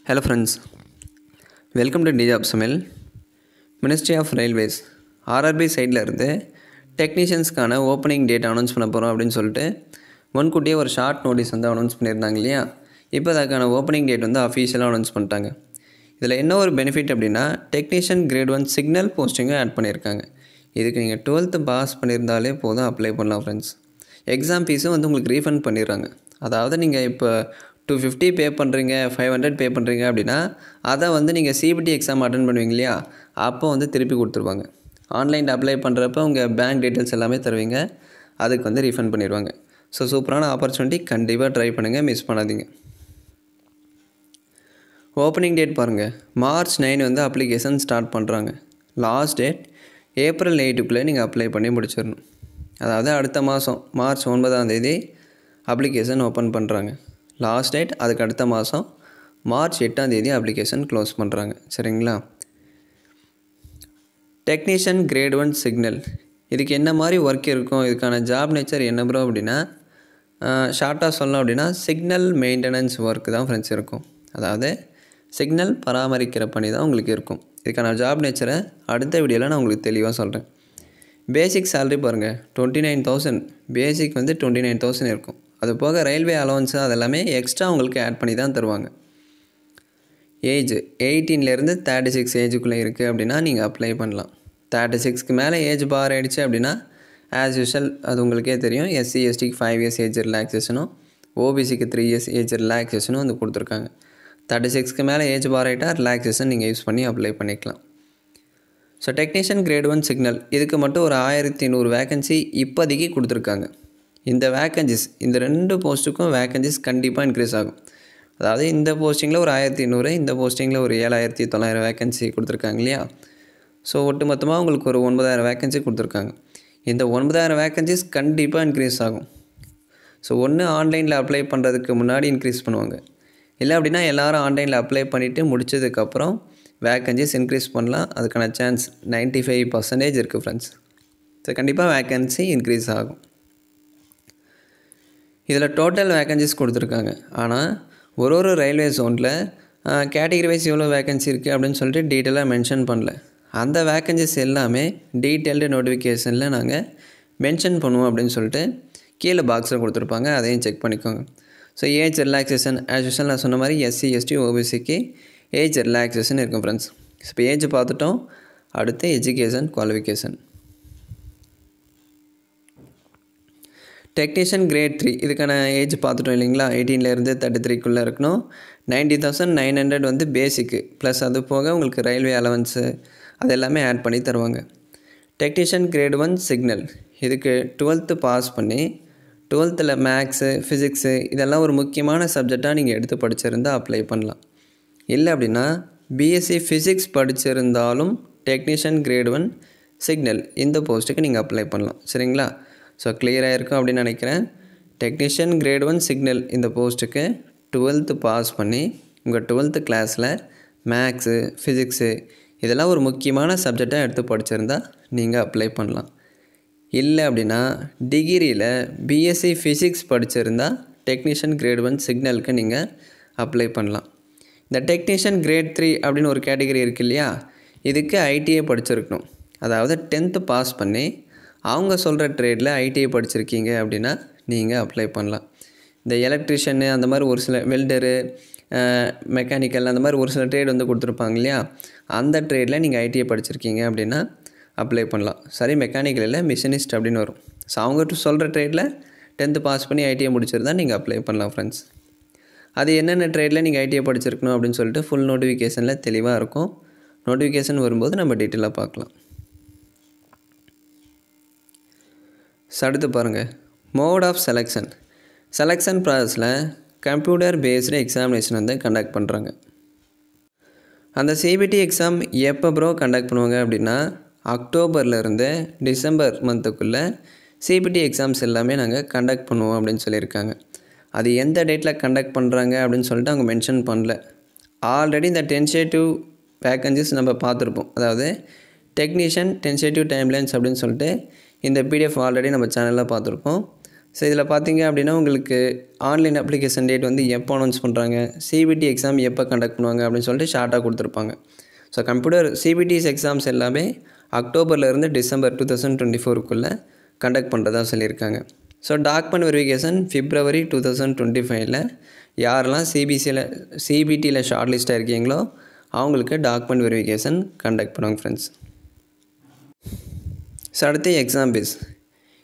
Hello friends, welcome to DJOB Samil. Ministry of Railways RRB சைடில் இருந்து டெக்னீஷியன்ஸ்க்கான opening date announce பண்ண போகிறோம் அப்படின்னு சொல்லிட்டு முன்கூட்டியே ஒரு ஷார்ட் நோட்டீஸ் வந்து அனௌன்ஸ் பண்ணியிருந்தாங்க இல்லையா. இப்போ அதுக்கான ஓப்பனிங் டேட் வந்து அஃபீஷியலாக அனௌன்ஸ் பண்ணிட்டாங்க. இதில் என்ன ஒரு பெனிஃபிட் அப்படின்னா டெக்னீஷியன் கிரேட் 1 சிக்னல் போஸ்டிங்கும் ஆட் பண்ணியிருக்காங்க. இதுக்கு நீங்கள் 12th பாஸ் பண்ணியிருந்தாலே போதும், அப்ளை பண்ணலாம் ஃப்ரெண்ட்ஸ். எக்ஸாம் ஃபீஸும் வந்து உங்களுக்கு ரீஃபண்ட் பண்ணிடுறாங்க. அதாவது நீங்கள் இப்போ 250 பே பண்ணுறீங்க, 500 பே பண்ணுறீங்க அப்படின்னா அதை வந்து நீங்கள் சிபிடி எக்ஸாம் அட்டன் பண்ணுவீங்க இல்லையா, அப்போ வந்து திருப்பி கொடுத்துருவாங்க. ஆன்லைனில் அப்ளை பண்ணுறப்ப உங்கள் பேங்க் டீட்டெயில்ஸ் எல்லாமே தருவீங்க, அதுக்கு வந்து ரீஃபண்ட் பண்ணிடுவாங்க. ஸோ சூப்பரான ஆப்பர்ச்சுனிட்டி, கண்டிப்பாக ட்ரை பண்ணுங்கள், மிஸ் பண்ணாதீங்க. ஓப்பனிங் டேட் பாருங்கள், March 9 வந்து அப்ளிகேஷன் ஸ்டார்ட் பண்ணுறாங்க. லாஸ்ட் டேட் April 8க்குள்ளே நீங்கள் அப்ளை பண்ணி முடிச்சிடணும். அதாவது அடுத்த மாதம் March 9 அப்ளிகேஷன் ஓப்பன் பண்ணுறாங்க. லாஸ்ட் டேட் அதுக்கு அடுத்த மாதம் March 8 அப்ளிகேஷன் க்ளோஸ் பண்ணுறாங்க. சரிங்களா. டெக்னீஷியன் கிரேட் 1 சிக்னல், இதுக்கு என்ன மாதிரி ஒர்க் இருக்கும், இதுக்கான ஜாப் நேச்சர் என்ன ப்ரோ அப்படின்னா, ஷார்ட்டாக சொல்லணும் அப்படின்னா சிக்னல் மெயின்டெனன்ஸ் ஒர்க் தான் ஃப்ரெண்ட்ஸ் இருக்கும். அதாவது சிக்னல் பராமரிக்கிற பணி தான் உங்களுக்கு இருக்கும். இதுக்கான ஜாப் நேச்சரை அடுத்த வீடியோவில் நான் உங்களுக்கு தெளிவாக சொல்கிறேன். பேசிக் சேலரி பாருங்கள், 29,000. பேசிக் வந்து 29,000 இருக்கும். அது போக ரயில்வே அலவன்ஸு அதெல்லாமே எக்ஸ்ட்ரா உங்களுக்கு ஆட் பண்ணி தான் தருவாங்க. ஏஜ் 18லேருந்து 36 ஏஜுக்குள்ளே இருக்குது அப்படின்னா நீங்கள் அப்ளை பண்ணலாம். 36க்கு மேலே ஏஜ் பார் ஆகிடுச்சு அப்படின்னா ஆஸ் யூஷுவல் அது உங்களுக்கே தெரியும், SC STக்கு 5 years ஏஜ் ரிலாக்ஸேஷனும் OBCக்கு 3 years ஏஜ் ரிலாக்ஸேஷனும் வந்து கொடுத்துருக்காங்க. 36க்கு மேலே ஏஜ் பார் ஆகிட்டா ரிலாக்ஸேஷன் நீங்கள் யூஸ் பண்ணி அப்ளை பண்ணிக்கலாம். ஸோ டெக்னீஷியன் கிரேட் 1 சிக்னல் இதுக்கு மட்டும் ஒரு 1100 வேக்கன்சி இப்போதைக்கு கொடுத்துருக்காங்க. இந்த வேக்கன்சிஸ், இந்த 2 போஸ்ட்டுக்கும் வேக்கன்சிஸ் கண்டிப்பாக இன்க்ரீஸ் ஆகும். அதாவது இந்த போஸ்டிங்கில் ஒரு 1100, இந்த போஸ்டிங்கில் ஒரு 7,900 வேக்கன்சி கொடுத்துருக்காங்க இல்லையா. ஸோ ஒட்டு மொத்தமாக உங்களுக்கு ஒரு 9,000 வேக்கன்சி கொடுத்துருக்காங்க. இந்த 9,000 வேக்கன்சிஸ் கண்டிப்பாக இன்க்ரீஸ் ஆகும். ஸோ ஒன்று ஆன்லைனில் அப்ளை பண்ணுறதுக்கு முன்னாடி இன்க்ரீஸ் பண்ணுவாங்க, இல்லை அப்படின்னா எல்லோரும் ஆன்லைனில் அப்ளை பண்ணிவிட்டு முடித்ததுக்கப்புறம் வேக்கன்சிஸ் இன்க்ரீஸ் பண்ணலாம். அதுக்கான சான்ஸ் 95% இருக்குது ஃப்ரெண்ட்ஸ். ஸோ கண்டிப்பாக வேக்கன்சி இன்க்ரீஸ் ஆகும். இதில் டோட்டல் வேக்கன்சிஸ் கொடுத்துருக்காங்க. ஆனால் ஒரு ரயில்வே ஜோனில் கேட்டகரி வைஸ் எவ்வளோ வேக்கன்சி இருக்குது அப்படின்னு சொல்லிட்டு டீட்டெயிலாக மென்ஷன் பண்ணல. அந்த வேக்கன்சிஸ் எல்லாமே டீட்டெயில்டு நோட்டிஃபிகேஷனில் நாங்கள் மென்ஷன் பண்ணுவோம் அப்படின்னு சொல்லிட்டு கீழே பாக்ஸில் கொடுத்துருப்பாங்க, அதையும் செக் பண்ணிக்கோங்க. So age relaxation as usual நான் சொன்ன மாதிரி SC ST OBCக்கு ஏஜ் ரிலாக்ஸேஷன் இருக்கும் ஃப்ரெண்ட்ஸ். இப்போ ஏஜ் பார்த்துட்டோம், அடுத்து எஜுகேஷன் குவாலிஃபிகேஷன். டெக்னீஷியன் கிரேட் 3 இதுக்கான ஏஜ் பார்த்துட்டோம் இல்லைங்களா, 18லேருந்து 33க்குள்ளே இருக்கணும். 90,900 வந்து பேசிக்கு, ப்ளஸ் அது போக உங்களுக்கு ரயில்வே அலவன்ஸு அது எல்லாமே ஆட் பண்ணி தருவாங்க. டெக்னீஷியன் கிரேட் 1 சிக்னல் இதுக்கு 12th பாஸ் பண்ணி 12th மேக்ஸு ஃபிசிக்ஸு இதெல்லாம் ஒரு முக்கியமான சப்ஜெக்டாக நீங்கள் எடுத்து படிச்சிருந்தால் அப்ளை பண்ணலாம். இல்லை அப்படின்னா BSc ஃபிசிக்ஸ் படிச்சிருந்தாலும் டெக்னீஷியன் கிரேட் 1 சிக்னல் இந்த போஸ்ட்டுக்கு நீங்கள் அப்ளை பண்ணலாம். சரிங்களா. ஸோ கிளியராக இருக்கும் அப்படின்னு நினைக்கிறேன். டெக்னீஷியன் கிரேட் 1 சிக்னல் இந்த போஸ்ட்டுக்கு 12th பாஸ் பண்ணி உங்கள் 12th கிளாஸில் மேக்ஸு ஃபிசிக்ஸு இதெல்லாம் ஒரு முக்கியமான சப்ஜெக்டாக எடுத்து படிச்சிருந்தால் நீங்கள் அப்ளை பண்ணலாம். இல்லை அப்படின்னா டிகிரியில் BSc ஃபிசிக்ஸ் படிச்சிருந்தால் டெக்னீஷியன் கிரேட் 1 சிக்னலுக்கு நீங்கள் அப்ளை பண்ணலாம். இந்த டெக்னீஷியன் கிரேட் 3 அப்படின்னு ஒரு கேட்டகரி இருக்குது இல்லையா, இதுக்கு ITI படிச்சிருக்கணும். அதாவது 10th பாஸ் பண்ணி அவங்க சொல்கிற ட்ரேடில் ITI படிச்சிருக்கீங்க அப்படின்னா நீங்கள் அப்ளை பண்ணலாம். இந்த எலக்ட்ரிஷியனு அந்த மாதிரி ஒரு சில வெல்டரு மெக்கானிக்கல் அந்த மாதிரி ஒரு சில ட்ரேட் வந்து கொடுத்துருப்பாங்க இல்லையா, அந்த ட்ரேடில் நீங்கள் ITI படிச்சிருக்கீங்க அப்படின்னா அப்ளை பண்ணலாம். சரி, மெக்கானிக்கல் இல்லை மிஷினிஸ்ட் அப்படின்னு வரும். ஸோ அவங்க சொல்கிற ட்ரேடில் 10th பாஸ் பண்ணி ITI முடிச்சிருந்தால் நீங்கள் அப்ளை பண்ணலாம் ஃப்ரெண்ட்ஸ். அது என்னென்ன ட்ரேடில் நீங்கள் ITI படிச்சிருக்கணும் அப்படின்னு சொல்லிட்டு ஃபுல் நோட்டிஃபிகேஷனில் தெளிவாக இருக்கும். நோட்டிஃபிகேஷன் வரும்போது நம்ம டீட்டெயிலாக பார்க்கலாம். அடுத்து பாருங்கள், மோட் ஆஃப் செலெக்ஷன் ப்ராசஸில் கம்ப்யூட்டர் பேஸ்டு எக்ஸாமினேஷன் வந்து கண்டக்ட் பண்ணுறாங்க. அந்த CBT எக்ஸாம் எப்போ ப்ரோ கண்டக்ட் பண்ணுவாங்க அப்படின்னா அக்டோபர்லேருந்து டிசம்பர் மந்த்துக்குள்ளே CBT எக்ஸாம்ஸ் எல்லாமே நாங்கள் கண்டக்ட் பண்ணுவோம் அப்படின்னு சொல்லியிருக்காங்க. அது எந்த டேட்டில் கண்டக்ட் பண்ணுறாங்க அப்படின்னு சொல்லிட்டு அவங்க மென்ஷன் பண்ணல. ஆல்ரெடி இந்த டென்டேட்டிவ் வேக்கன்சிஸ் நம்ம பார்த்துருப்போம். அதாவது டெக்னீஷியன் டென்டேட்டிவ் டைம்லைன்ஸ் அப்படின்னு சொல்லிட்டு இந்த PDF ஆல்ரெடி நம்ம சேனலில் பார்த்துருப்போம். ஸோ இதில் பார்த்தீங்க அப்படின்னா உங்களுக்கு ஆன்லைன் அப்ளிகேஷன் டேட் வந்து எப்போ அனௌன்ஸ் பண்ணுறாங்க, சிபிடி எக்ஸாம் எப்போ கண்டக்ட் பண்ணுவாங்க அப்படின்னு சொல்லிட்டு ஷார்ட்டாக கொடுத்துருப்பாங்க. ஸோ கம்ப்யூட்டர் சிபிடிஸ் எக்ஸாம்ஸ் எல்லாமே அக்டோபர்லேருந்து டிசம்பர் 2024க்குள்ளே கண்டக்ட் பண்ணுறதா சொல்லியிருக்காங்க. ஸோ டாக்குமெண்ட் வெரிஃபிகேஷன் February 2025ல் யாரெல்லாம் சிபிடியில் ஷார்ட் லிஸ்ட்டாக இருக்கீங்களோ அவங்களுக்கு டாக்குமெண்ட் வெரிஃபிகேஷன் கண்டக்ட் பண்ணுவாங்க ஃப்ரெண்ட்ஸ். ஸோ அடுத்து எக்ஸாம் ஃபீஸ்.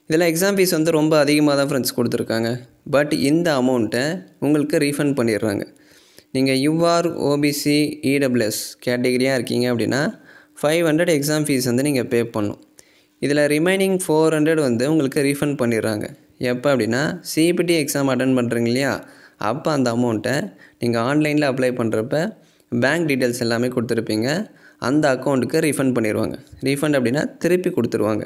இதில் எக்ஸாம் ஃபீஸ் வந்து ரொம்ப அதிகமாக தான் ஃப்ரெண்ட்ஸ் கொடுத்துருக்காங்க. பட் இந்த அமௌண்ட்டை உங்களுக்கு ரீஃபண்ட் பண்ணிடுறாங்க. நீங்கள் யூஆர் ஓபிசி இடபிள்யூஎஸ் கேட்டகரியாக இருக்கீங்க அப்படின்னா 500 எக்ஸாம் ஃபீஸ் வந்து நீங்கள் பே பண்ணணும். இதில் ரிமைனிங் 400 வந்து உங்களுக்கு ரீஃபண்ட் பண்ணிடுறாங்க. எப்போ அப்படின்னா சிபிடி எக்ஸாம் அட்டன் பண்ணுறீங்க இல்லையா, அப்போ அந்த அமௌண்ட்டை நீங்கள் ஆன்லைனில் அப்ளை பண்ணுறப்ப பேங்க் டீட்டெயில்ஸ் எல்லாமே கொடுத்துருப்பீங்க, அந்த அக்கௌண்ட்டுக்கு ரீஃபண்ட் பண்ணிடுவாங்க. ரீஃபண்ட் அப்படின்னா திருப்பி கொடுத்துருவாங்க.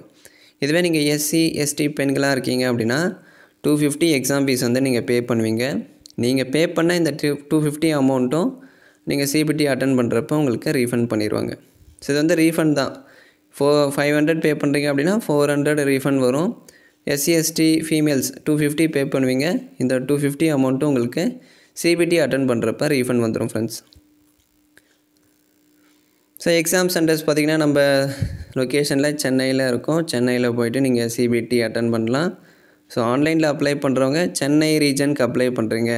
இதுவே நீங்கள் எஸ்சி எஸ்டி பெண்களாக இருக்கீங்க அப்படின்னா 250 எக்ஸாம் ஃபீஸ் வந்து நீங்கள் பே பண்ணுவீங்க. நீங்கள் பே பண்ண இந்த 250 அமௌண்ட்டும் நீங்கள் சிபிடி அட்டன் பண்ணுறப்போ உங்களுக்கு ரீஃபண்ட் பண்ணிடுவாங்க. ஸோ இது வந்து ரீஃபண்ட் தான். 500 பே பண்ணுறீங்க அப்படின்னா 400 ரீஃபண்ட் வரும். எஸ்சி எஸ்டி ஃபீமேல்ஸ் 250 பே பண்ணுவீங்க. இந்த 250 அமௌண்ட்டும் உங்களுக்கு சிபிடி அட்டன் பண்ணுறப்ப ரீஃபண்ட் வந்துடும் ஃப்ரெண்ட்ஸ். ஸோ எக்ஸாம் சென்டர்ஸ் பார்த்திங்கன்னா நம்ம லொக்கேஷனில் சென்னையில் இருக்கும். சென்னையில் போய்ட்டு நீங்கள் சிபிடி அட்டன் பண்ணலாம். ஸோ ஆன்லைனில் அப்ளை பண்ணுறவங்க சென்னை ரீஜனுக்கு அப்ளை பண்ணுறீங்க,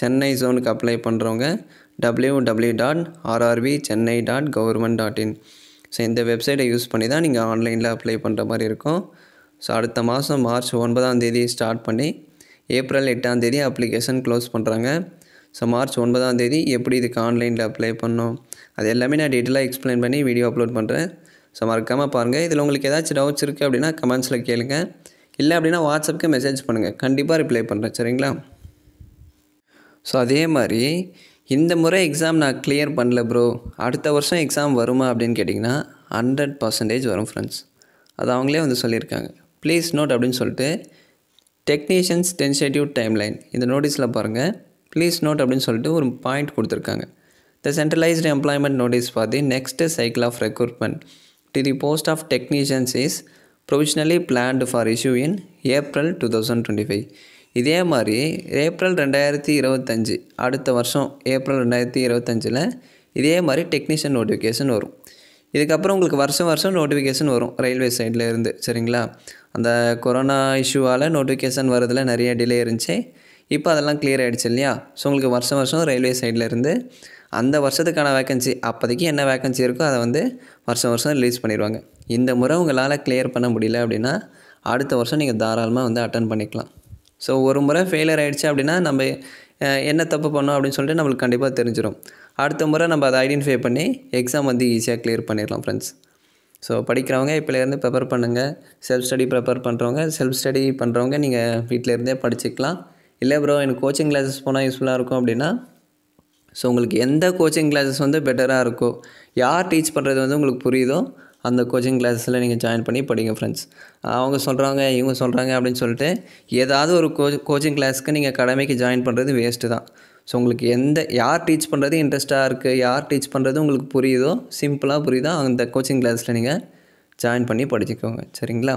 சென்னை ஜோனுக்கு அப்ளை பண்ணுறவங்க www.rrbchennai.government.in ஸோ இந்த வெப்சைட்டை யூஸ் பண்ணி தான் நீங்கள் ஆன்லைனில் அப்ளை பண்ணுற மாதிரி இருக்கும். ஸோ அடுத்த மாதம் மார்ச் 9 ஸ்டார்ட் பண்ணி ஏப்ரல் 8 அப்ளிகேஷன் க்ளோஸ் பண்ணுறாங்க. ஸோ மார்ச் 9 எப்படி இதுக்கு ஆன்லைனில் அப்ளை பண்ணணும் அது எல்லாமே நான் டீட்டெயிலாக எக்ஸ்பிளைன் பண்ணி வீடியோ அப்லோட் பண்ணுறேன். ஸோ மறக்காமல் பாருங்கள். இதில் உங்களுக்கு ஏதாச்சும் டவுட்ஸ் இருக்குது அப்படின்னா கமெண்ட்ஸில் கேளுங்க, இல்லை அப்படின்னா வாட்ஸ்அப்புக்கு மெசேஜ் பண்ணுங்கள், கண்டிப்பாக ரிப்ளை பண்ணுறேன். சரிங்களா? ஸோ அதே மாதிரி இந்த முறை எக்ஸாம் நான் கிளியர் பண்ணல ப்ரோ, அடுத்த வருஷம் எக்ஸாம் வருமா அப்படின்னு கேட்டிங்கன்னா 100% வரும் ஃப்ரெண்ட்ஸ். அது அவங்களே வந்து சொல்லியிருக்காங்க. ப்ளீஸ் நோட் அப்படின்னு சொல்லிட்டு டெக்னீஷியன்ஸ் டென்டேட்டிவ் டைம்லைன் இந்த நோட்டீஸில் பாருங்கள். ப்ளீஸ் நோட் அப்படின்னு சொல்லிட்டு ஒரு பாயிண்ட் கொடுத்துருக்காங்க. The centralised employment notice for the next cycle of recruitment to the post of technicians is provisionally planned for issue in April 2025. இதே மாதிரி ஏப்ரல் 2025 அடுத்த வருஷம் ஏப்ரல் 2025 இதே மாதிரி டெக்னீஷியன் நோட்டிஃபிகேஷன் வரும். இதுக்கப்புறம் உங்களுக்கு வருஷம் நோட்டிஃபிகேஷன் வரும் ரயில்வே சைடில் இருந்து. சரிங்களா? அந்த கொரோனா இஷ்யூவால் நோட்டிஃபிகேஷன் வரதில் நிறைய டிலே இருந்துச்சு. இப்போ அதெல்லாம் கிளியர் ஆகிடுச்சு இல்லையா? ஸோ உங்களுக்கு வருஷம் ரயில்வே சைடில் இருந்து அந்த வருஷத்துக்கான வேக்கன்சி அப்போதைக்கு என்ன வேக்கன்சி இருக்கோ அதை வந்து வருஷம் ரிலீஸ் பண்ணிடுவாங்க. இந்த முறை உங்களால் கிளியர் பண்ண முடியல அப்படின்னா அடுத்த வருஷம் நீங்கள் தாராளமாக வந்து அட்டன் பண்ணிக்கலாம். ஸோ ஒரு முறை ஃபெயிலியர் ஆகிடுச்சு அப்படின்னா நம்ம என்ன தப்பு பண்ணோம் அப்படின்னு சொல்லிட்டு நம்மளுக்கு கண்டிப்பாக தெரிஞ்சிடும். அடுத்த முறை நம்ம அதை ஐடென்டிஃபை பண்ணி எக்ஸாம் வந்து ஈஸியாக கிளியர் பண்ணிடலாம் ஃப்ரெண்ட்ஸ். ஸோ படிக்கிறவங்க இப்போலேருந்து ப்ரிப்பேர் பண்ணுங்கள். செல்ஃப் ஸ்டடி பண்ணுறவங்க நீங்கள் வீட்டில் இருந்தே படிச்சுக்கலாம். இல்லை ப்ரோ எனக்கு கோச்சிங் கிளாஸஸ் போனால் யூஸ்ஃபுல்லாக இருக்கும் அப்படின்னா ஸோ உங்களுக்கு எந்த கோச்சிங் கிளாஸஸ் வந்து பெட்டராக இருக்கோ, யார் டீச் பண்ணுறது வந்து உங்களுக்கு புரியுதோ அந்த கோச்சிங் கிளாஸில் நீங்கள் ஜாயின் பண்ணி படிங்க ஃப்ரெண்ட்ஸ். அவங்க சொல்கிறாங்க இவங்க சொல்கிறாங்க அப்படின்னு சொல்லிட்டு ஏதாவது ஒரு கோச்சிங் கிளாஸ்க்கு நீங்கள் கடமைக்கு ஜாயின் பண்ணுறது வேஸ்ட்டு தான். ஸோ உங்களுக்கு யார் டீச் பண்ணுறது இன்ட்ரெஸ்ட்டாக இருக்குது, யார் டீச் பண்ணுறது உங்களுக்கு புரியுதோ, சிம்பிளாக புரியுதோ அந்த கோச்சிங் கிளாஸில் நீங்கள் ஜாயின் பண்ணி படிச்சுக்கோங்க. சரிங்களா?